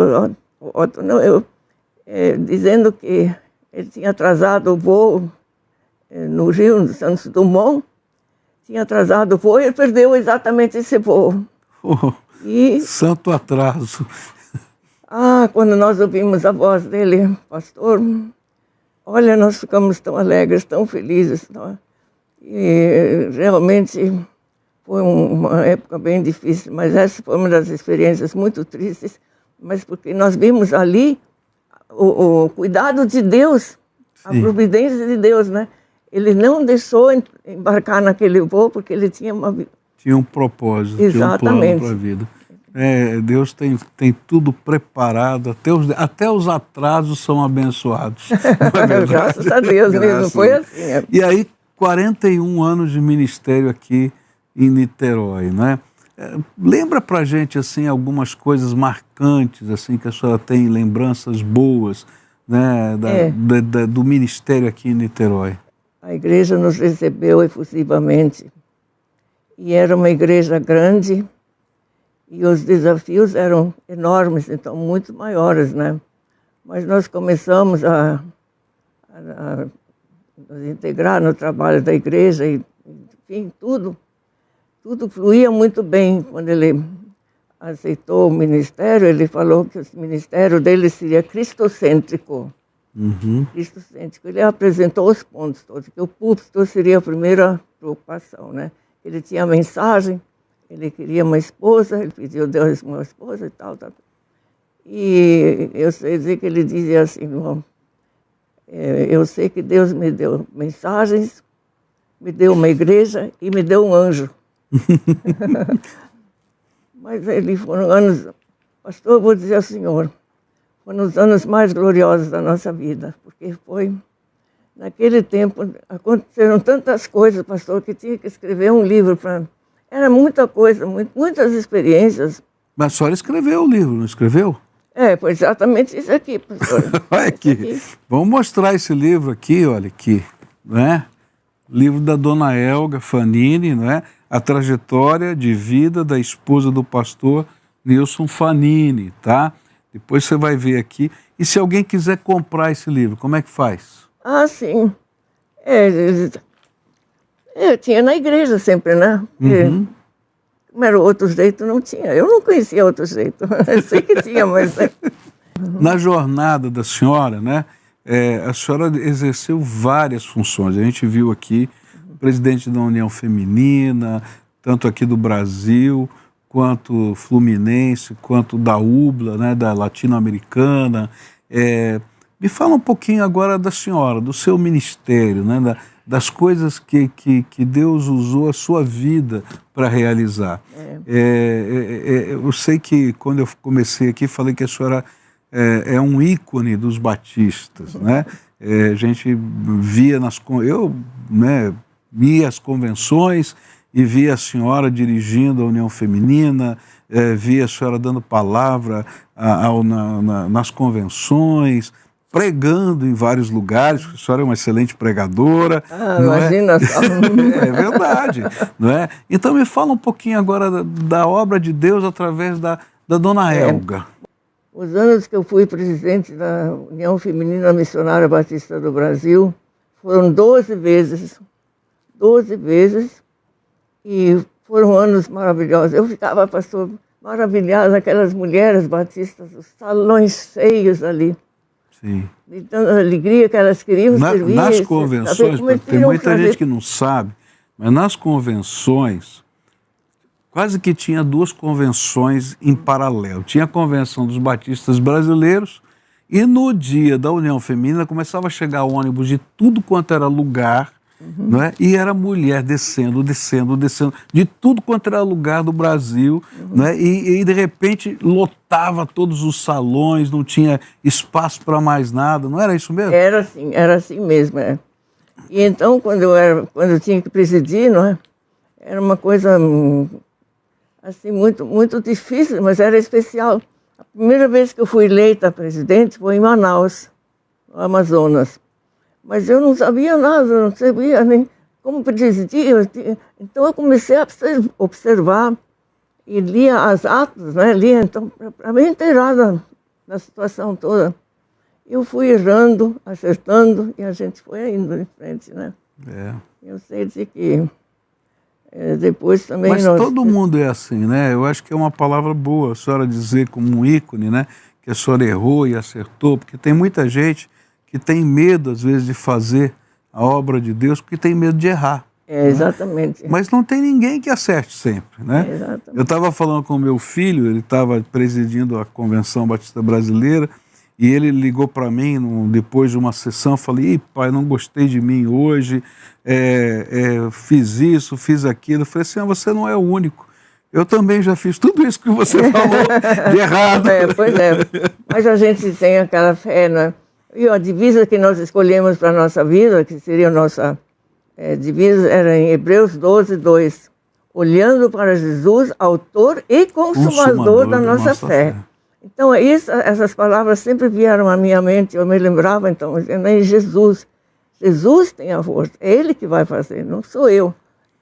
O Otto, não, dizendo que ele tinha atrasado o voo no Rio, no Santos Dumont, tinha atrasado o voo e ele perdeu exatamente esse voo. Santo atraso. Quando nós ouvimos a voz dele, pastor, olha, nós ficamos tão alegres, tão felizes. Não? E realmente foi uma época bem difícil, mas essa foi uma das experiências muito tristes, mas porque nós vimos ali o cuidado de Deus, a providência de Deus, né? Ele não deixou embarcar naquele voo porque ele tinha um propósito, exatamente, tinha um plano para a vida. Deus tem tudo preparado, até os atrasos são abençoados. Não é verdade? Graças a Deus mesmo, foi assim. E aí, 41 anos de ministério aqui em Niterói, né? Lembra pra gente, assim, algumas coisas marcantes, assim, que a senhora tem lembranças boas, né, do ministério aqui em Niterói? A igreja nos recebeu efusivamente. E era uma igreja grande, e os desafios eram enormes, então muito maiores, né? Mas nós começamos a nos integrar no trabalho da igreja, e, enfim, tudo fluía muito bem. Quando ele aceitou o ministério, ele falou que o ministério dele seria cristocêntrico. Cristocêntrico. Ele apresentou os pontos todos, que o púlpito seria a primeira preocupação, né? Ele tinha a mensagem, ele queria uma esposa, ele pediu a Deus uma esposa e tal. E eu sei dizer que ele dizia assim, irmão, eu sei que Deus me deu mensagens, me deu uma igreja e me deu um anjo. Mas ele foram anos, pastor, eu vou dizer ao senhor, foram os anos mais gloriosos da nossa vida, porque foi, naquele tempo, aconteceram tantas coisas, pastor, que tinha que escrever um livro para... Era muita coisa, muitas experiências. Mas a senhora escreveu o livro, não escreveu? Foi exatamente isso aqui, pastor. Olha aqui. Vamos mostrar esse livro aqui, olha aqui, não é? Livro da dona Elga Fanini, não é? A trajetória de vida da esposa do pastor Nilson Fanini, tá? Depois você vai ver aqui. E se alguém quiser comprar esse livro, como é que faz? Sim. Eu tinha na igreja sempre, né? Como era outro jeito, não tinha. Eu não conhecia outro jeito. Eu sei que tinha, mas... Na jornada da senhora, né, a senhora exerceu várias funções. A gente viu aqui presidente da União Feminina, tanto aqui do Brasil, quanto Fluminense, quanto da UBLA, né, da Latino-Americana. Me fala um pouquinho agora da senhora, do seu ministério, né, das coisas que Deus usou a sua vida para realizar. Eu sei que quando eu comecei aqui, falei que a senhora é um ícone dos batistas, né? A gente via eu, né, via as convenções e via a senhora dirigindo a União Feminina, via a senhora dando palavra nas convenções, pregando em vários lugares, a senhora é uma excelente pregadora. Imagina só. É verdade, não é? Então me fala um pouquinho agora da obra de Deus através da dona Helga. Os anos que eu fui presidente da União Feminina Missionária Batista do Brasil foram 12 vezes, e foram anos maravilhosos. Eu ficava, pastor, maravilhada, aquelas mulheres batistas, os salões cheios ali. Sim. De tanta alegria que elas queriam servir. Nas convenções, tem muita gente que não sabe, mas nas convenções, quase que tinha duas convenções em paralelo. Tinha a Convenção dos Batistas Brasileiros e no dia da União Feminina começava a chegar ônibus de tudo quanto era lugar, não é? E era mulher descendo, de tudo quanto era lugar do Brasil, não é? E de repente lotava todos os salões, não tinha espaço para mais nada, não era isso mesmo? Era assim mesmo, é. E então, quando eu tinha que presidir, não é? Era uma coisa assim, muito, muito difícil, mas era especial. A primeira vez que eu fui eleita presidente foi em Manaus, no Amazonas. Mas eu não sabia nada, não sabia nem como presidir. Então eu comecei a observar e lia as atas, né? Lia, então, para me inteirar da situação toda. Eu fui errando, acertando, e a gente foi indo em frente, né? Eu sei dizer que depois também... Mas todo mundo é assim, né? Eu acho que é uma palavra boa a senhora dizer como um ícone, né? Que a senhora errou e acertou, porque tem muita gente que tem medo, às vezes, de fazer a obra de Deus, porque tem medo de errar. Exatamente. Né? Mas não tem ninguém que acerte sempre, né? Exatamente. Eu estava falando com o meu filho, ele estava presidindo a Convenção Batista Brasileira, e ele ligou para mim depois de uma sessão, eu falei, pai, não gostei de mim hoje, fiz isso, fiz aquilo. Eu falei assim, você não é o único. Eu também já fiz tudo isso que você falou de errado. Pois é, mas a gente tem aquela fé, né? E a divisa que nós escolhemos para a nossa vida, que seria a nossa divisa, era em Hebreus 12, 2. Olhando para Jesus, autor e consumador da nossa fé. Então, essas palavras sempre vieram à minha mente, eu me lembrava, então, em Jesus. Jesus tem a força, é Ele que vai fazer, não sou eu.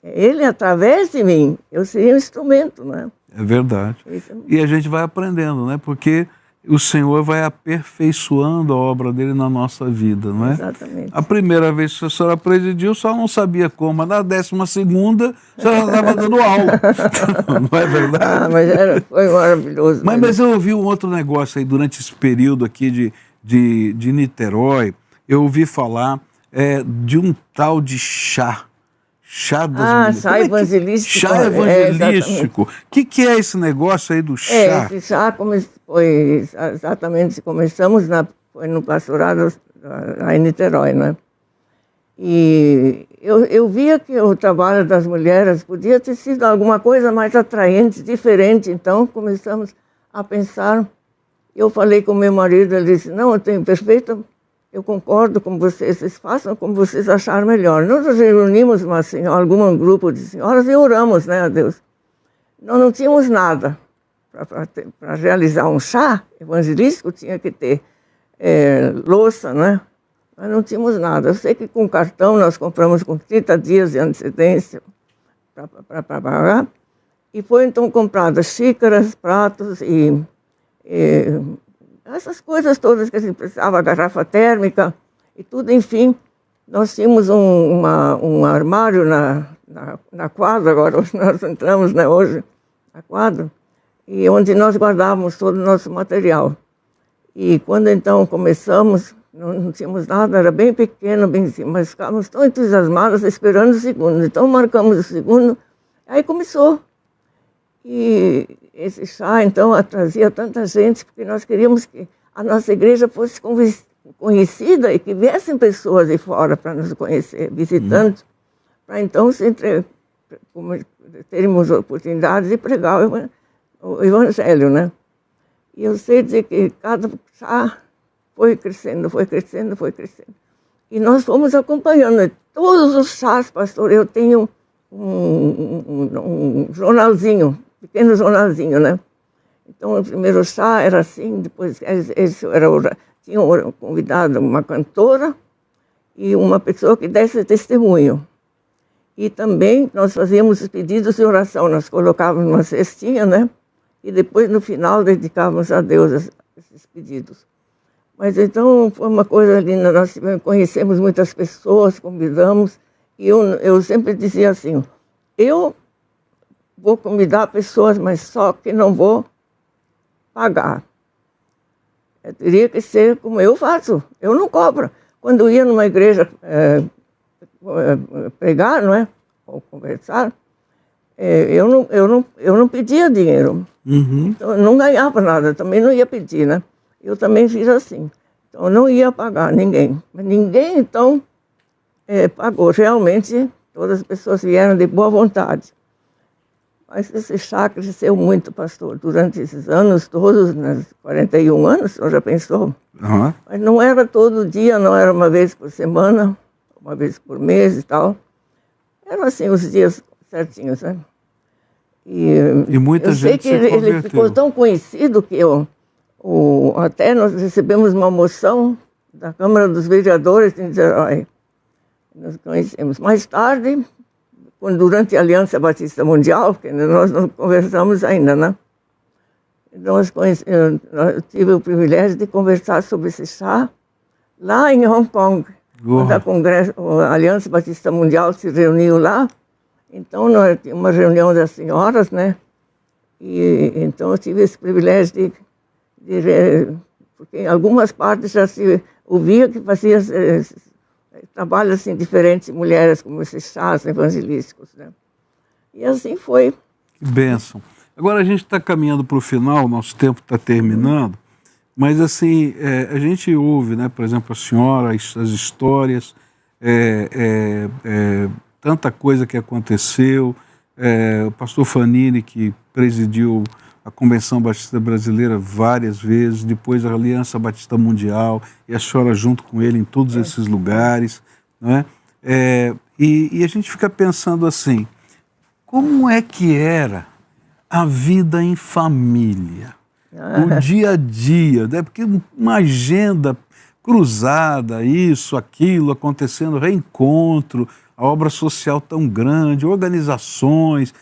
É Ele através de mim, eu seria um instrumento, né? É verdade. E a gente vai aprendendo, né? Porque o Senhor vai aperfeiçoando a obra dele na nossa vida, não é? Exatamente. A primeira vez que a senhora presidiu, só não sabia como, mas na 12ª, a senhora estava dando aula. Não é verdade? Mas foi maravilhoso. Mas eu ouvi um outro negócio aí durante esse período aqui de Niterói. Eu ouvi falar de um tal de chá. Chá das mulheres. Chá evangelístico. Chá evangelístico. O que é esse negócio aí do chá? Esse chá foi exatamente, foi no pastorado lá em Niterói, né? E eu via que o trabalho das mulheres podia ter sido alguma coisa mais atraente, diferente. Então começamos a pensar. Eu falei com meu marido, ele disse, não, eu concordo com vocês façam como vocês acharem melhor. Nós nos reunimos algum grupo de senhoras e oramos, né, a Deus. Nós não tínhamos nada. Para realizar um chá evangelístico tinha que ter louça, né? Mas não tínhamos nada. Eu sei que com cartão nós compramos com 30 dias de antecedência para pagar. E foi então compradas xícaras, pratos e essas coisas todas que a gente precisava, garrafa térmica e tudo, enfim. Nós tínhamos um armário na quadra, agora nós entramos, né, hoje, a quadro, e onde nós guardávamos todo o nosso material. E quando então começamos, não tínhamos nada, era bem pequeno, bem assim, mas ficávamos tão entusiasmados esperando o segundo. Então marcamos o segundo, aí começou. E esse chá, então, trazia tanta gente, porque nós queríamos que a nossa igreja fosse conhecida e que viessem pessoas de fora para nos conhecer, visitantes, para então termos oportunidade de pregar o evangelho, né? E eu sei dizer que cada chá foi crescendo, foi crescendo, foi crescendo. E nós fomos acompanhando todos os chás, pastor. Eu tenho um jornalzinho, pequeno jornalzinho, né? Então, o primeiro chá era assim, depois tinha convidado uma cantora e uma pessoa que desse testemunho. E também nós fazíamos os pedidos de oração, nós colocávamos numa cestinha, né? E depois, no final, dedicávamos a Deus esses pedidos. Mas então, foi uma coisa linda, nós conhecemos muitas pessoas, convidamos, e eu sempre dizia assim, eu vou convidar pessoas, mas só que não vou pagar. Eu teria que ser como eu faço, eu não cobro. Quando ia numa igreja pregar, não é? Ou conversar, eu não pedia dinheiro. Então, eu não ganhava nada, também não ia pedir, né? Eu também fiz assim. Então, eu não ia pagar ninguém. Mas ninguém, então, pagou. Realmente, todas as pessoas vieram de boa vontade. Mas esse chá cresceu muito, pastor, durante esses anos todos, nos 41 anos, o senhor já pensou? Mas não era todo dia, não era uma vez por semana, uma vez por mês e tal. Eram assim os dias certinhos, né? E muita gente se converteu. Ele ficou tão conhecido que até nós recebemos uma moção da Câmara dos Vereadores em Niterói. Nós conhecemos. Mais tarde, durante a Aliança Batista Mundial, porque nós não conversamos ainda, né? Eu tive o privilégio de conversar sobre esse chá lá em Hong Kong. Quando a Aliança Batista Mundial se reuniu lá, então nós tínhamos uma reunião das senhoras, né? E então eu tive esse privilégio porque em algumas partes já se ouvia que fazia trabalhos assim diferentes, mulheres como esses chás evangelísticos, né? E assim foi. Que bênção. Agora a gente está caminhando para o final, nosso tempo está terminando, mas assim, a gente ouve, né, por exemplo, a senhora, as histórias, tanta coisa que aconteceu, o pastor Fanini, que presidiu a Convenção Batista Brasileira várias vezes, depois a Aliança Batista Mundial, e a senhora junto com ele em todos esses lugares, não é? E a gente fica pensando assim, como é que era a vida em família, o dia a dia, né? Porque uma agenda cruzada, isso, aquilo, acontecendo, reencontro, a obra social tão grande, organizações,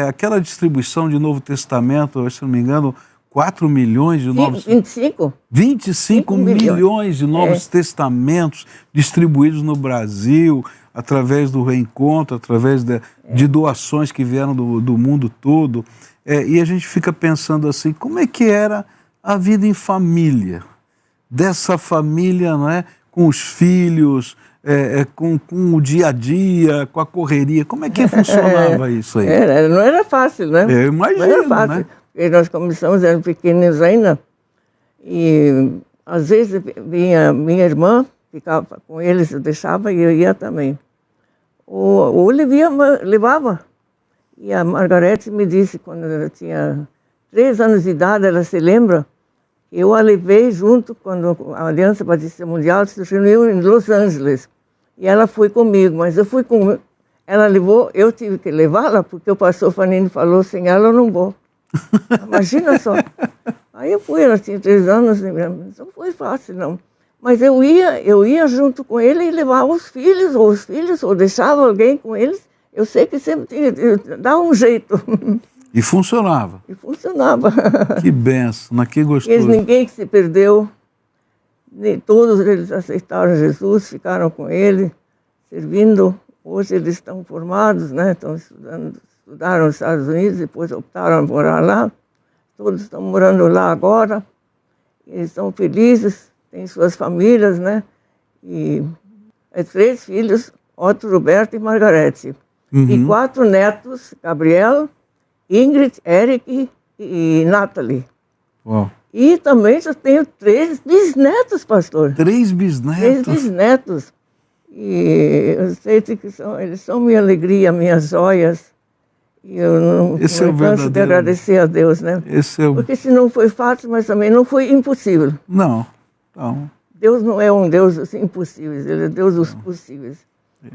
aquela distribuição de Novo Testamento, se não me engano, 4 milhões de novos... 25 milhões de novos testamentos distribuídos no Brasil, através do reencontro, através de doações que vieram do mundo todo. E a gente fica pensando assim, como é que era a vida em família? Dessa família, não é? Com os filhos, com o dia a dia, com a correria. Como é que funcionava isso aí? Não era fácil, né? Eu imagino, não era fácil. Né? Porque nós começamos, eram pequenos ainda, e às vezes vinha minha irmã, ficava com eles, eu deixava e eu ia também. O levava. E a Margarete me disse, quando ela tinha 3 anos de idade, ela se lembra, eu a levei junto quando a Aliança Batista Mundial se reuniu em Los Angeles. E ela foi comigo, mas eu fui com... Ela levou, eu tive que levá-la, porque o pastor Fanini falou, sem ela eu não vou. Imagina só. Aí eu fui, ela tinha 3 anos, não foi fácil, não. Mas eu ia junto com ele e levava os filhos, ou deixava alguém com eles. Eu sei que sempre tinha, dava um jeito. E funcionava. E funcionava. Que benção, que gostoso. Ninguém que se perdeu, todos eles aceitaram Jesus, ficaram com ele, servindo. Hoje eles estão formados, né? Estão estudando estudaram nos Estados Unidos, depois optaram por morar lá. Todos estão morando lá agora. Eles estão felizes, têm suas famílias, né? E 3 filhos, Otto, Roberto e Margarete. E 4 netos, Gabriel, Ingrid, Eric e Natalie. Uau. E também já tenho 3 bisnetos, pastor. 3 bisnetos? 3 bisnetos. E eu sei que eles são minha alegria, minhas joias. E eu não canso de agradecer a Deus, né? Porque se não foi fácil, mas também não foi impossível. Não. Deus não é um Deus dos impossíveis, Ele é Deus dos possíveis.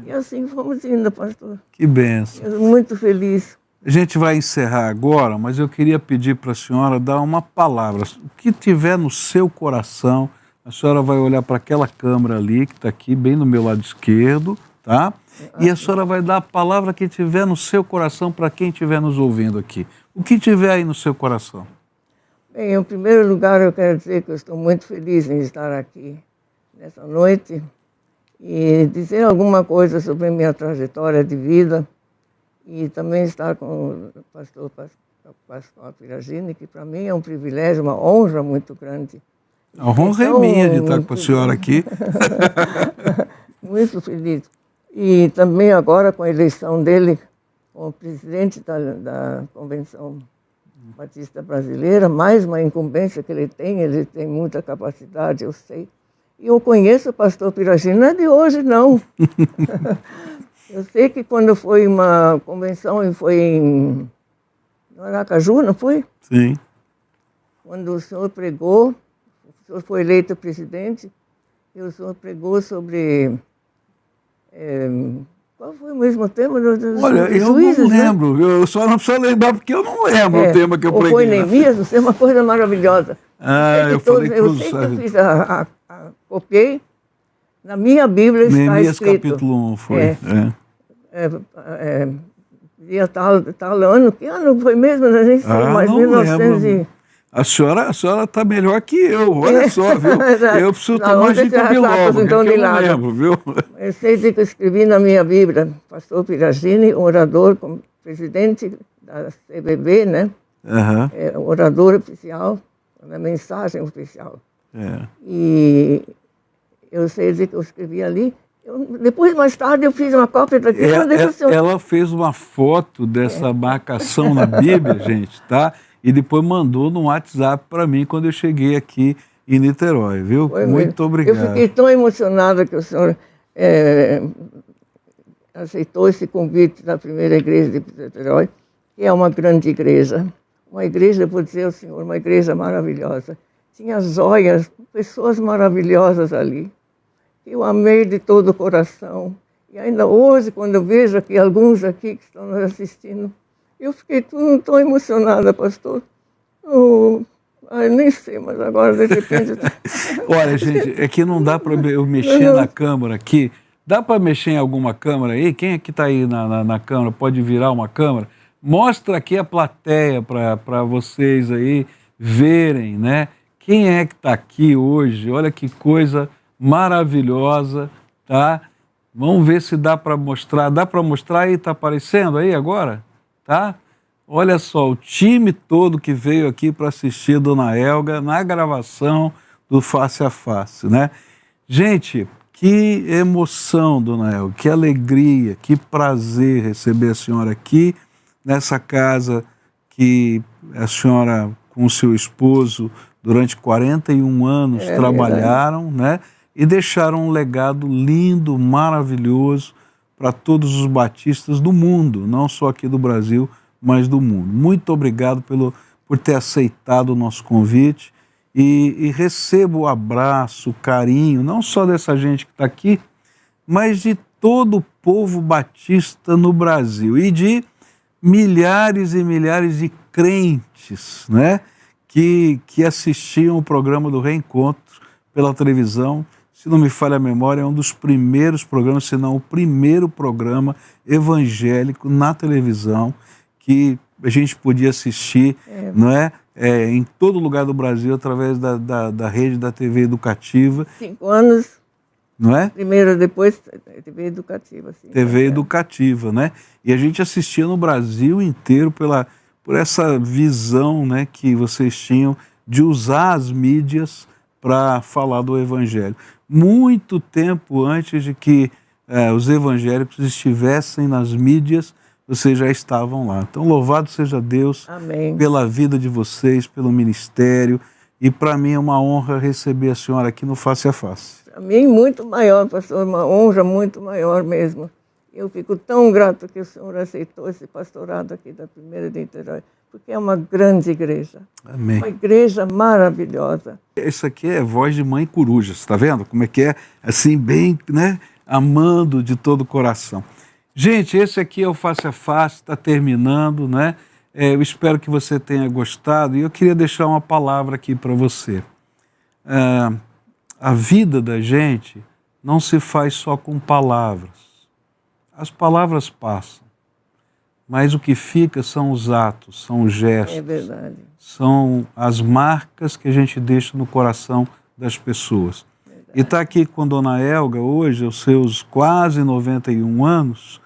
E assim fomos indo, pastor. Que bênção. Eu muito feliz. A gente vai encerrar agora, mas eu queria pedir para a senhora dar uma palavra. O que tiver no seu coração, a senhora vai olhar para aquela câmera ali, que está aqui bem no meu lado esquerdo, tá? E a senhora vai dar a palavra que tiver no seu coração para quem estiver nos ouvindo aqui. O que tiver aí no seu coração? Bem, em primeiro lugar, eu quero dizer que eu estou muito feliz em estar aqui nessa noite e dizer alguma coisa sobre a minha trajetória de vida e também estar com o pastor Piragini, que para mim é um privilégio, uma honra muito grande. A honra é minha de estar com a senhora aqui. Muito feliz. E também agora com a eleição dele como presidente da Convenção Batista Brasileira, mais uma incumbência que ele tem muita capacidade, eu sei. E eu conheço o pastor Piragini, não é de hoje, não. Eu sei que quando foi uma convenção e foi em Aracaju, não foi? Sim. Quando o senhor pregou, o senhor foi eleito presidente, e o senhor pregou sobre... qual foi o mesmo tema? Olha, eu juízes, não lembro, né? Eu só não preciso lembrar porque eu não lembro o tema que eu preguei. Foi Neemias, não sei, uma coisa maravilhosa. Eu sei que eu fiz copiei, na minha Bíblia está Neemias escrito. capítulo 1 foi. Dia tal ano, que ano foi mesmo? Eu nem sei, mas não 1900 lembro. A senhora está melhor que eu, olha só, viu? Eu preciso tomar ginkgo biloba, então eu não lembro, viu? Eu sei que eu escrevi na minha Bíblia, pastor Piragini, orador, como presidente da CBB, né? Orador oficial, na mensagem oficial. E eu sei dizer que eu escrevi ali. Depois, mais tarde, eu fiz uma cópia daqui. Ela fez uma foto dessa marcação na Bíblia, gente, tá? E depois mandou no WhatsApp para mim quando eu cheguei aqui em Niterói, viu? Muito obrigado. Eu fiquei tão emocionada que o senhor aceitou esse convite da primeira igreja de Niterói, que é uma grande igreja. Uma igreja, vou dizer ao senhor, uma igreja maravilhosa. Tinha joias, pessoas maravilhosas ali. Eu amei de todo o coração. E ainda hoje, quando eu vejo aqui alguns aqui que estão nos assistindo, eu fiquei tão emocionada, pastor. Nem sei, mas agora de repente... Olha, gente, é que não dá para eu mexer na câmera aqui. Dá para mexer em alguma câmera aí? Quem é que está aí na câmera? Pode virar uma câmera? Mostra aqui a plateia para vocês aí verem, né? Quem é que está aqui hoje? Olha que coisa maravilhosa, tá? Vamos ver se dá para mostrar. Dá para mostrar aí? Está aparecendo aí agora? Tá? Olha só, o time todo que veio aqui para assistir Dona Helga na gravação do Face a Face, né? Gente, que emoção, Dona Helga, que alegria, que prazer receber a senhora aqui nessa casa que a senhora com o seu esposo durante 41 anos trabalharam, né? E deixaram um legado lindo, maravilhoso para todos os batistas do mundo, não só aqui do Brasil, mas do mundo. Muito obrigado por ter aceitado o nosso convite e recebo o abraço, o carinho, não só dessa gente que está aqui, mas de todo o povo batista no Brasil e de milhares e milhares de crentes, né, que assistiam o programa do Reencontro pela televisão. Se não me falha a memória, é um dos primeiros programas, se não o primeiro programa evangélico na televisão que a gente podia assistir, não é? Em todo lugar do Brasil, através da rede da TV educativa. 5 anos. não é? Primeiro, depois TV educativa. Sim, TV educativa, né? E a gente assistia no Brasil inteiro por essa visão, né, que vocês tinham de usar as mídias para falar do Evangelho. Muito tempo antes de que os evangélicos estivessem nas mídias, vocês já estavam lá. Então, louvado seja Deus Amém. pela vida de vocês, pelo ministério. E para mim é uma honra receber a senhora aqui no Face a Face. Para mim, muito maior, pastor, uma honra muito maior mesmo. Eu fico tão grato que o senhor aceitou esse pastorado aqui da Primeira de Niterói, porque é uma grande igreja. Amém. Uma igreja maravilhosa. Isso aqui é voz de mãe coruja, você está vendo? Como é que é? Assim, bem, né? Amando de todo o coração. Gente, esse aqui é o Face a Face, está terminando, né? Eu espero que você tenha gostado e eu queria deixar uma palavra aqui para você. A vida da gente não se faz só com palavras. As palavras passam, mas o que fica são os atos, são os gestos. É verdade. São as marcas que a gente deixa no coração das pessoas. Verdade. E está aqui com Dona Elga hoje, aos seus quase 91 anos,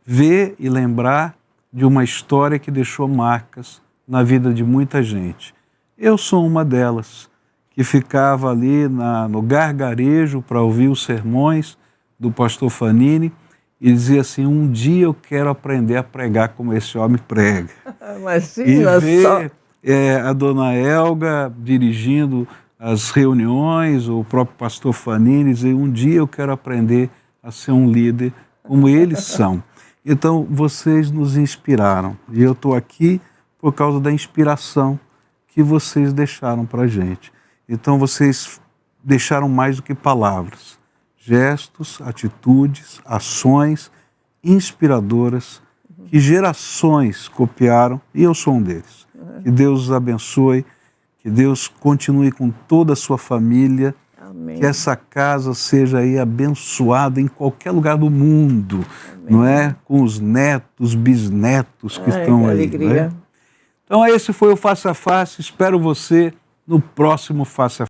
ver e lembrar de uma história que deixou marcas na vida de muita gente. Eu sou uma delas, que ficava ali no gargarejo para ouvir os sermões do pastor Fanini e dizia assim, um dia eu quero aprender a pregar como esse homem prega. Imagina e ver só. A Dona Elga dirigindo as reuniões, o próprio pastor Fanini dizer, um dia eu quero aprender a ser um líder como eles são. Então, vocês nos inspiraram. E eu estou aqui por causa da inspiração que vocês deixaram para a gente. Então, vocês deixaram mais do que palavras. Gestos, atitudes, ações inspiradoras que gerações copiaram e eu sou um deles. Que Deus os abençoe, que Deus continue com toda a sua família. Amém. Que essa casa seja aí abençoada em qualquer lugar do mundo, amém, não é? Com os netos, bisnetos que estão que aí. Alegria. Né? Então esse foi o Face a Face, espero você no próximo Face a Face.